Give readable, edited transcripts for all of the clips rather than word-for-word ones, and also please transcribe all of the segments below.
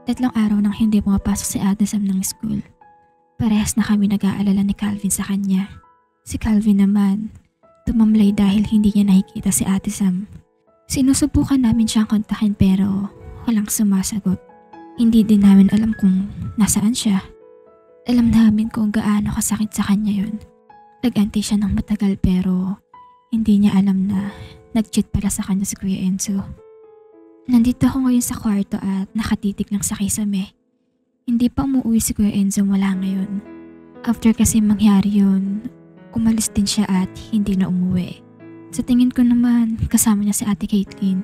Tatlong araw nang hindi pumapasok si Ate Sam ng school. Parehas na kami nag-aalala ni Calvin sa kanya. Si Calvin naman, tumamlay dahil hindi niya nakikita si Ate Sam. Sinusubukan namin siyang kontakin pero walang sumasagot. Hindi din namin alam kung nasaan siya. Alam namin kung gaano kasakit sa kanya yun. Nag-antay siya ng matagal pero hindi niya alam na nag-cheat pala sa kanya si Kuya Enzo. Nandito ako ngayon sa kwarto at nakatitig lang sa kisame. Hindi pa umuwi si Kuya Enzo mula ngayon. After kasi mangyari yun, umalis din siya at hindi na umuwi. Sa tingin ko naman, kasama niya si Ate Caitlyn.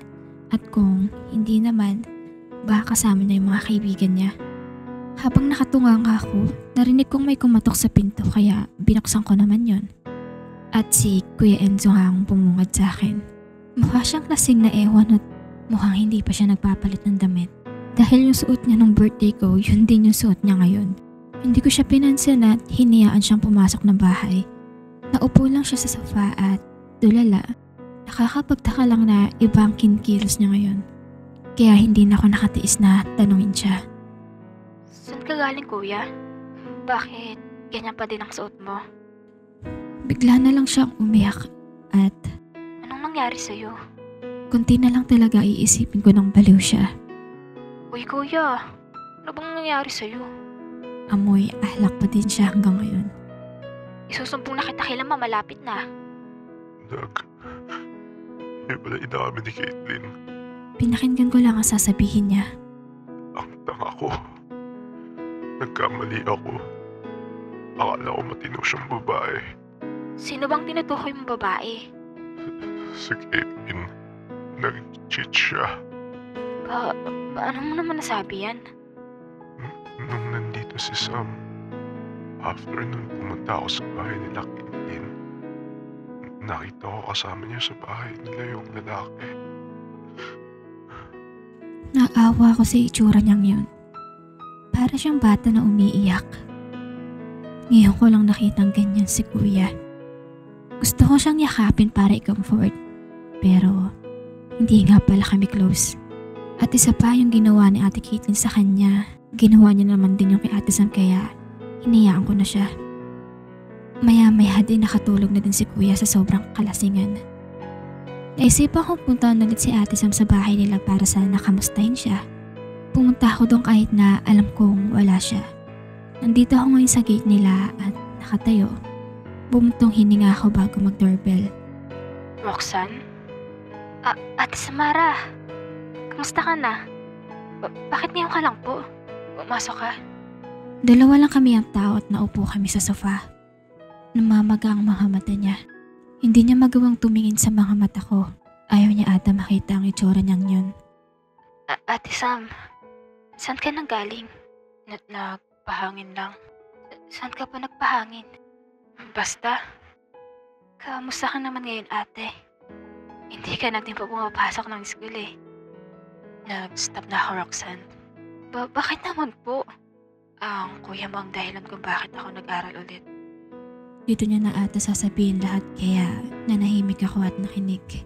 At kung hindi naman, baka kasama niya yung mga kaibigan niya. Habang nakatunga ako, narinig kong may kumatok sa pinto kaya binuksan ko naman yon. At si Kuya Enzo ang bumungad sa akin. Mukha siyang lasing na ewan at mukhang hindi pa siya nagpapalit ng damit. Dahil yung suot niya nung birthday ko, yun din yung suot niya ngayon. Hindi ko siya pinansin at hinayaan siyang pumasok ng bahay. Naupo lang siya sa sofa at tulala. Nakakapagtaka lang na ibang kinkilos niya ngayon. Kaya hindi na ako nakatiis na tanungin siya. Saan ka galing, kuya? Bakit ganyan pa din ang suot mo? Bigla na lang siyang umiyak at Anong nangyari sa'yo? kunti na lang talaga iisipin ko nang baliw siya. Uy, kuya, ano bang nangyari sa'yo? Amoy ahlak pa din siya hanggang ngayon. Isusumbong na kita kay Lama, malapit na. Doug, hiwalay na kami ni Caitlyn. Pinakinggan ko lang ang sasabihin niya. Ang tanga ko. Nagkamali ako. Akala ko matino siyang babae. Sino bang tinutukoy mong babae? Si Caitlyn. Nag-cheat siya. Paano mo naman nasabi yan? Nung nandito si Sam, after nun pumunta ako sa bahay nila Caitlyn. Nakita ko kasama niya sa bahay nila yung lalaki. Naawa ko sa itsura niyang yun. Para siyang bata na umiiyak. Ngayon ko lang nakitang ganyan si Kuya. Gusto ko siyang yakapin para i-comfort. Pero hindi nga pala kami close. At isa pa yung ginawa ni Ate Caitlyn sa kanya. Ginawa niya naman din yung kay Ate Sam kaya hinayaan ko na siya. Maya-maya din nakatulog na din si Kuya sa sobrang kalasingan. Naisipan kong puntahan ulit si Ate Sam sa bahay nila para sana kamustahin siya. Pumunta ako doon kahit na alam kong wala siya. Nandito ako ngayon sa gate nila at nakatayo. Bumutong hininga ako bago mag-doorbell. Roxanne? Ate Samara, kamusta ka na? Bakit ngayon ka lang po? Pumasok ka. Dalawa lang kami ang tao at naupo kami sa sofa. Namamaga ang mga mata niya. Hindi niya magawang tumingin sa mga mata ko. Ayaw niya ata makita ang itsura niyang yun. Ate Sam, saan ka nang galing? Nagpahangin lang. Saan ka pa nagpahangin? Basta. Kamusta ka naman ngayon, ate? Hindi ka natin pa pumapasok ng school eh. Nag-stop na ako, Roxanne. Bakit naman po? Ang kuya mo ang dahilan kung bakit ako nag-aral ulit. Dito niya na ata sasabihin lahat kaya nanahimik ako at nakinig.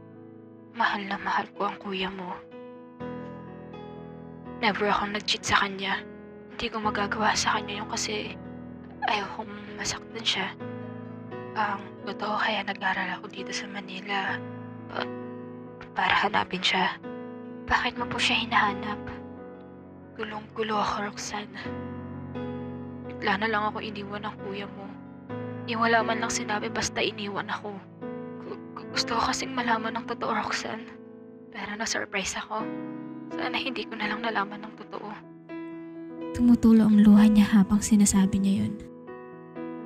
Mahal na mahal ko ang kuya mo. Never akong nag-cheat sa kanya. Hindi ko magagawa sa kanya yung kasi ayaw kong masaktan siya. Ang totoo kaya nag-aral ako dito sa Manila para hanapin siya. Bakit mo po siya hinahanap? Gulong-gulo ako, Roxanne. Bigla na lang ako iniwan ng kuya mo. Yung wala man lang sinabi basta iniwan ako. Gusto ko kasing malaman ng totoo, Roxanne. Pero na-surprise ako. Sana hindi ko na lang nalaman ng totoo. Tumutulo ang luha niya habang sinasabi niya yun.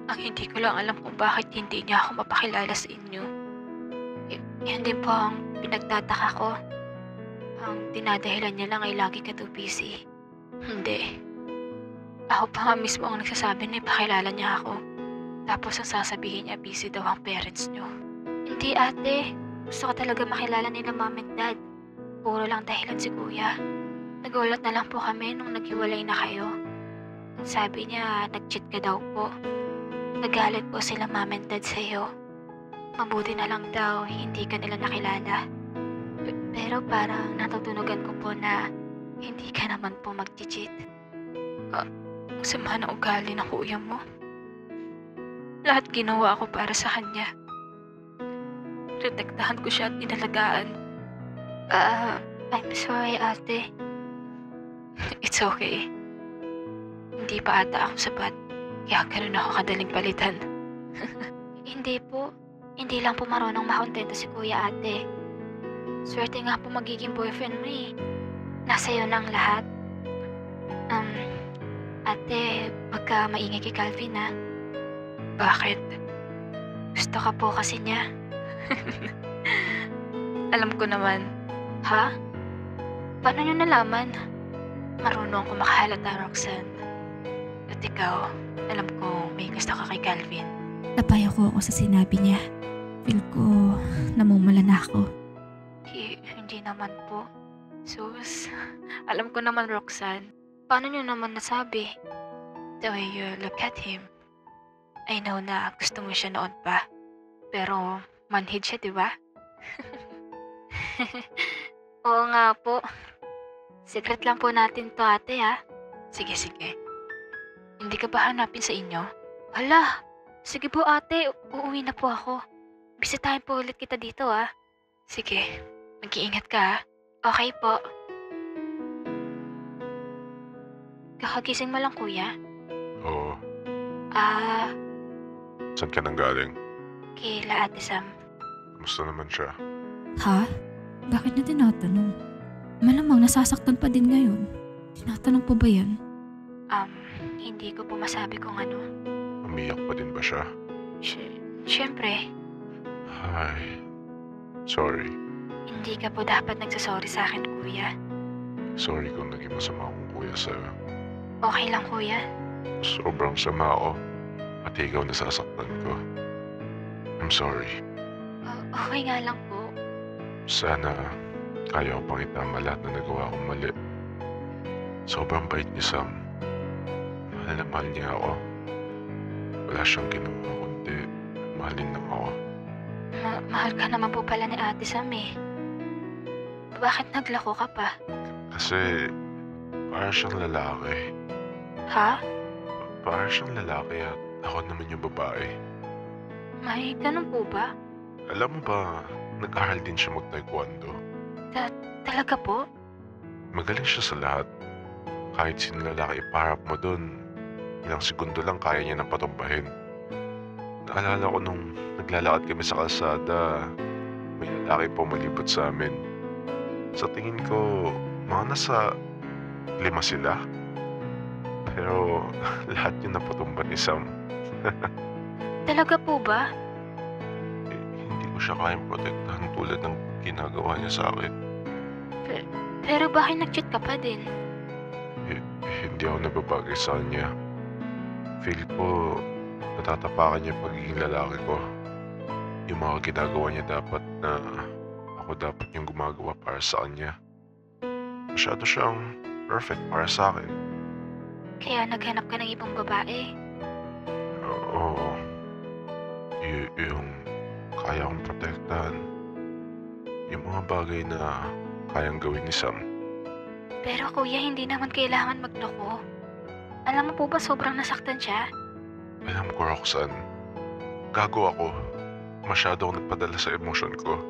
Ang hindi ko lang alam kung bakit hindi niya ako mapakilala sa inyo. Yan din po ang pinagtataka ko. Ang dinadahilan niya lang ay lagi ka too busy. Hindi. Ako pa nga mismo ang nagsasabi na ipakilala niya ako. Tapos ang sasabihin niya busy daw ang parents niyo. Hindi ate. Gusto ko talaga makilala nila mom and dad. Puro lang dahilan si kuya. Nagulat na lang po kami nung naghiwalay na kayo. Ang sabi niya nag-cheat ka daw po. Nagalit po sila mom and dad sa'yo. Mabuti na lang daw hindi ka nila nakilala. Pero parang natutunugan ko po na hindi ka naman po mag-cheat. Ang sama ng ugali ng kuya mo. Lahat ginawa ko para sa kanya. Protektahan ko siya at inalagaan. I'm sorry, ate. It's okay. Hindi pa ata ako sapat. Kaya ganun ako kadaling palitan. Hindi po. Hindi lang po marunong makontento si kuya, ate. Swerte nga po magiging boyfriend mo eh. Nasa iyo na ang lahat. Ate, wag ka maingay kay Calvin ha. Bakit? Gusto ka po kasi niya. Alam ko naman. Ha? Paano niyo nalaman? Marunong ko makahalata, Roxanne. At ikaw, alam ko may gusto ka kay Calvin. Napayo ko ako sa sinabi niya. Feel ko namumula na ako. Hindi naman po. Sus, alam ko naman, Roxanne. Paano niyo naman nasabi? The way you look at him. I know na gusto mo siya noon pa. Pero manhid siya, di ba? Oo nga po. Secret lang po natin to, ate, ha? Sige. Hindi ka ba hanapin sa inyo? Hala! Sige po, ate. Uuwi na po ako. Bisitahin po ulit kita dito, ha? Sige. Mag-iingat ka, ha? Okay po. Kakagising mo lang, kuya? Oo. Saan ka nang galing? Kila Ate Sam. Kamusta naman siya? Ha? Bakit niya tinatanong? Malamang nasasaktan pa din ngayon. Tinatanong po ba yan? Hindi ko po masabi kung ano. Umiyak pa din ba siya? Siyempre, Ay, sorry. hindi ka po dapat nagsasorry sa akin, kuya. Sorry kung naging masama akong kuya sa'yo. Okay lang, kuya. Sobrang sama ako. Pati ikaw nasasaktan ko. I'm sorry. Okay nga lang po. Sana kaya ko pang itama lahat na nagawa kong mali. Sobrang bait ni Sam. Mahal na mahal niya ako. Wala siyang ginawa kundi mahalin lang ako. Mahal ka naman po pala ni Ate Sam eh. Bakit naglako ka pa? Kasi para siyang lalaki. Ha? Para siyang lalaki at ako naman yung babae. May ganun po ba? Alam mo ba, nag-aral din siya mag-taekwondo. Talaga po? Magaling siya sa lahat. Kahit sino lalaki ipaharap mo dun, ilang segundo lang kaya niya nang patumbahin. Naalala ko nung naglalakad kami sa kalsada, may lalaki pumalibot sa amin. Sa tingin ko, mga nasa 5 sila. Pero lahat yun napatumba ni Sam. Talaga po ba? Hindi ko siya kayang protektahan tulad ng ginagawa niya sa akin. Pero bakit nag-cheat ka pa din? Hindi ako nababagay sa kanya. Feel ko natatapakan niya yung pagiging lalaki ko. Yung mga ginagawa niya dapat na ako dapat yung gumagawa para sa kanya. Masyado siyang perfect para sa akin. Kaya naghanap ka ng ibang babae? Oo. Yung kaya kong protektahan. Yung mga bagay na kayang gawin ni Sam. Pero kuya, hindi naman kailangan magloko. Alam mo po ba sobrang nasaktan siya? Alam ko, Roxanne. Gago ako. Masyado akong nagpadala sa emosyon ko.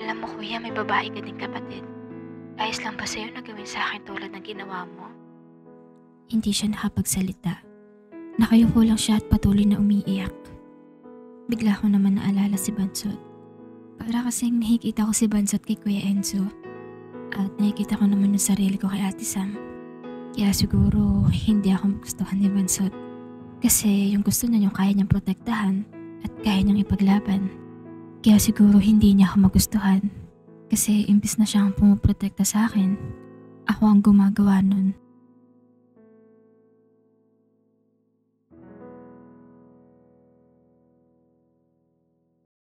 Alam mo kuya, may babae ka din kapatid. Ayos lang ba sa'yo na gawin sa akin tulad ng ginawa mo? Hindi siya nakapagsalita. Nakayuko lang siya at patuloy na umiiyak. Bigla ko naman naalala si Bansot. Para kasing nakikita ko si Bansot kay Kuya Enzo. At nakikita ko naman yung sarili ko kay Ate Sam. Kaya siguro hindi ako magustuhan ni Bansot. Kasi yung gusto niya yung kaya niyang protektahan at kaya niyang ipaglaban. Kaya siguro hindi niya ako magustuhan. Kasi imbis na siya ang pumoprotekta sa akin, ako ang gumagawa nun.